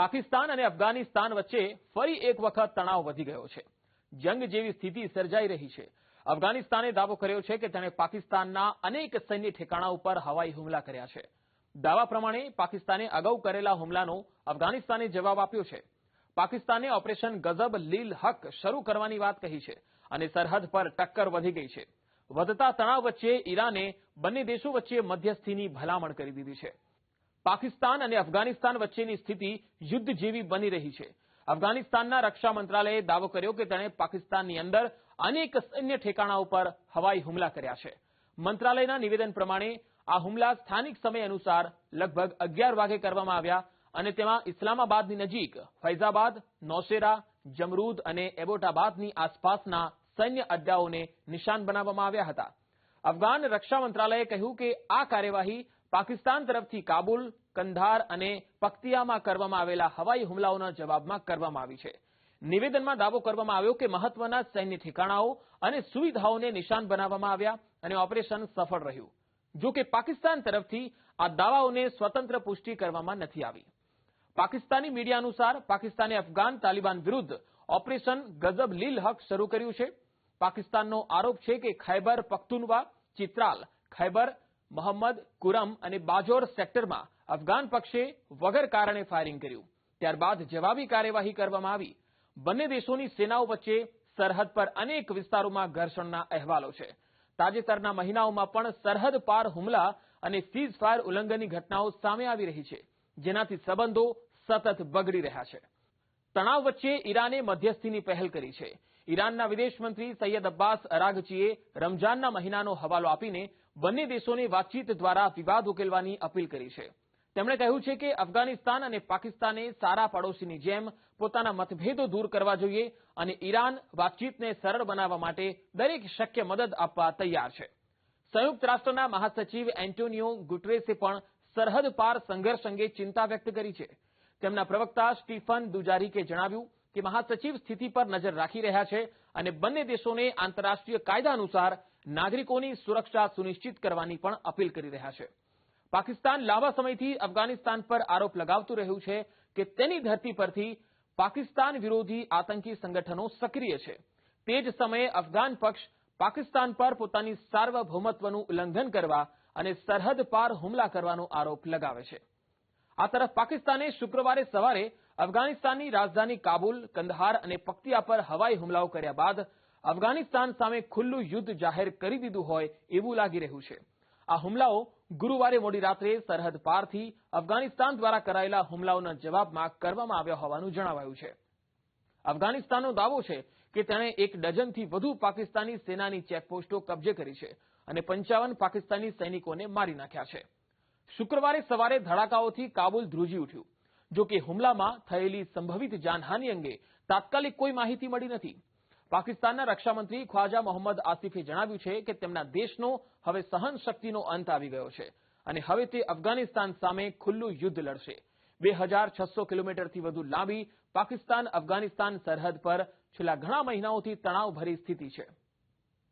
પાકિસ્તાન અને અફઘાનિસ્તાન વચ્ચે ફરી એક વખત તણાવ વધી ગયો છે. જંગ જેવી સ્થિતિ સર્જાઈ રહી છે. અફઘાનિસ્તાને દાવો કર્યો છે કે તેણે પાકિસ્તાનના અનેક સૈન્ય ઠેકાણા ઉપર હવાઈ હુમલા કર્યા છે. દાવા પ્રમાણે પાકિસ્તાને અગાઉ કરેલા હુમલાનો અફઘાનિસ્તાને જવાબ આપ્યો છે. પાકિસ્તાને ઓપરેશન ગઝબ લીલ હક શરૂ કરવાની વાત કહી છે અને સરહદ પર ટક્કર વધી ગઈ છે. વધતા તણાવ વચ્ચે ઈરાને બંને દેશો વચ્ચે મધ્યસ્થીની ભલામણ કરી દીધી છે. પાકિસ્તાન અને અફઘાનિસ્તાન વચ્ચેની સ્થિતિ યુદ્ધ જેવી બની રહી છે. અફઘાનિસ્તાનના રક્ષા મંત્રાલયે દાવો કર્યો કે તેણે પાકિસ્તાનની અંદર અનેક સૈન્ય ઠેકાણા ઉપર હવાઈ હુમલા કર્યા છે. મંત્રાલયના નિવેદન પ્રમાણે આ હુમલા સ્થાનિક સમય અનુસાર લગભગ 11 વાગે કરવામાં આવ્યા અને તેમાં ઇસ્લામાબાદની નજીક ફૈઝાબાદ, નૌશેરા, જમરૂદ અને એબોટાબાદની આસપાસના સૈન્ય અડ્ડાઓને નિશાન બનાવવામાં આવ્યા હતા. અફઘાન રક્ષા મંત્રાલયે કહ્યું કે આ કાર્યવાહી પાકિસ્તાન તરફથી કાબુલ, કંધાર અને પક્તિયામાં કરવામાં આવેલા હવાઈ હુમલાઓના જવાબમાં કરવામાં આવી છે. નિવેદનમાં દાવો કરવામાં આવ્યો કે મહત્વના સૈન્ય ઠેકાણાઓ અને સુવિધાઓને નિશાન બનાવવામાં આવ્યા અને ઓપરેશન સફળ રહ્યું. જો કે પાકિસ્તાન તરફથી આ દાવાઓને સ્વતંત્ર પુષ્ટિ કરવામાં નથી આવી. પાકિસ્તાની મીડિયા અનુસાર પાકિસ્તાને અફઘાન તાલિબાન વિરુદ્ધ ઓપરેશન ગઝબ લીલ હક શરૂ કર્યું છે. પાકિસ્તાનનો આરોપ છે કે ખૈબર પખ્તુનવા, ચિત્રાલ, ખૈબર, મોહમ્મદ કુરમ અને બાજોર સેક્ટરમાં અફઘાન પક્ષે વગર કારણે ફાયરિંગ કર્યું. ત્યારબાદ જવાબી કાર્યવાહી કરવામાં આવી. બંને દેશોની સેનાઓ વચ્ચે સરહદ પર અનેક વિસ્તારોમાં ઘર્ષણના અહેવાલો છે. તાજેતરના મહિનાઓમાં પણ સરહદ પાર હુમલા અને સીઝ ફાયર ઉલ્લંઘનની ઘટનાઓ સામે આવી રહી છે, જેનાથી સંબંધો સતત બગડી રહ્યા છે. તણાવ વચ્ચે ઈરાને મધ્યસ્થીની પહેલ કરી છે. ઈરાનના વિદેશ મંત્રી સૈયદ અબ્બાસ અરાઘચીએ રમજાનના મહિનાનો હવાલો આપીને બંને દેશોને વાતચીત દ્વારા વિવાદ ઉકેલવાની અપીલ કરી છે. તેમણે કહ્યું છે કે અફઘાનિસ્તાન અને પાકિસ્તાને સારા પડોશીની જેમ પોતાના મતભેદો દૂર કરવા જોઈએ અને ઈરાન વાતચીતને સરળ બનાવવા માટે દરેક શક્ય મદદ આપવા તૈયાર છે. સંયુક્ત રાષ્ટ્રના મહાસચિવ એન્ટોનિયો ગુટરેસે પણ સરહદ પાર સંઘર્ષ અંગે ચિંતા વ્યક્ત કરી છે. તેમના પ્રવક્તા સ્ટીફન દુજારિકે જણાવ્યું કે મહાસચિવ સ્થિતિ પર નજર રાખી રહ્યા છે અને બંને દેશોને આંતરરાષ્ટ્રીય કાયદા અનુસાર નાગરિકોની સુરક્ષા સુનિશ્ચિત કરવાની પણ અપીલ કરી રહ્યા છે. પાકિસ્તાન લાંબા સમયથી અફઘાનિસ્તાન પર આરોપ લગાવતું રહ્યું છે કે તેની ધરતી પરથી પાકિસ્તાન વિરોધી આતંકી સંગઠનો સક્રિય છે. તે જ સમયે અફઘાન પક્ષ પાકિસ્તાન પર પોતાની સાર્વભૌમત્વનું ઉલ્લંઘન કરવા અને સરહદ પાર હુમલા કરવાનો આરોપ લગાવે છે. આ તરફ પાકિસ્તાને શુક્રવારે સવારે અફઘાનિસ્તાનની રાજધાની કાબુલ, કંદહાર અને પક્તિયા પર હવાઈ હુમલાઓ કર્યા બાદ અફઘાનિસ્તાન સામે ખુલ્લું યુદ્ધ જાહેર કરી દીધું હોય એવું લાગી રહ્યું છે. આ હુમલાઓ ગુરુવારે મોડી રાત્રે સરહદ પારથી અફઘાનિસ્તાન દ્વારા કરાયેલા હુમલાઓના જવાબમાં કરવામાં આવ્યા હોવાનું જણાવાયું છે. અફઘાનિસ્તાનનો દાવો છે કે તેણે 1 ડઝનથી વધુ પાકિસ્તાની સેનાની ચેકપોસ્ટો કબજે કરી છે અને 55 પાકિસ્તાની સૈનિકોને મારી નાખ્યા છે. શુક્રવારે સવારે ધડાકાઓથી કાબુલ ધ્રુજી ઉઠ્યું. જો કે હુમલામાં થયેલી સંભવિત જાનહાનિ અંગે તાત્કાલિક કોઈ માહિતી મળી નથી. પાકિસ્તાનના રક્ષામંત્રી ખ્વાજા મોહમ્મદ આસિફે જણાવ્યું છે કે તેમના દેશનો હવે સહન શક્તિનો અંત આવી ગયો છે અને હવે તે અફઘાનિસ્તાન સામે ખુલ્લું યુદ્ધ લડશે. 2600 કિલોમીટરથી વધુ લાંબી પાકિસ્તાન અફઘાનિસ્તાન સરહદ પર છેલ્લા ઘણા મહિનાઓથી તણાવભરી સ્થિતિ છે.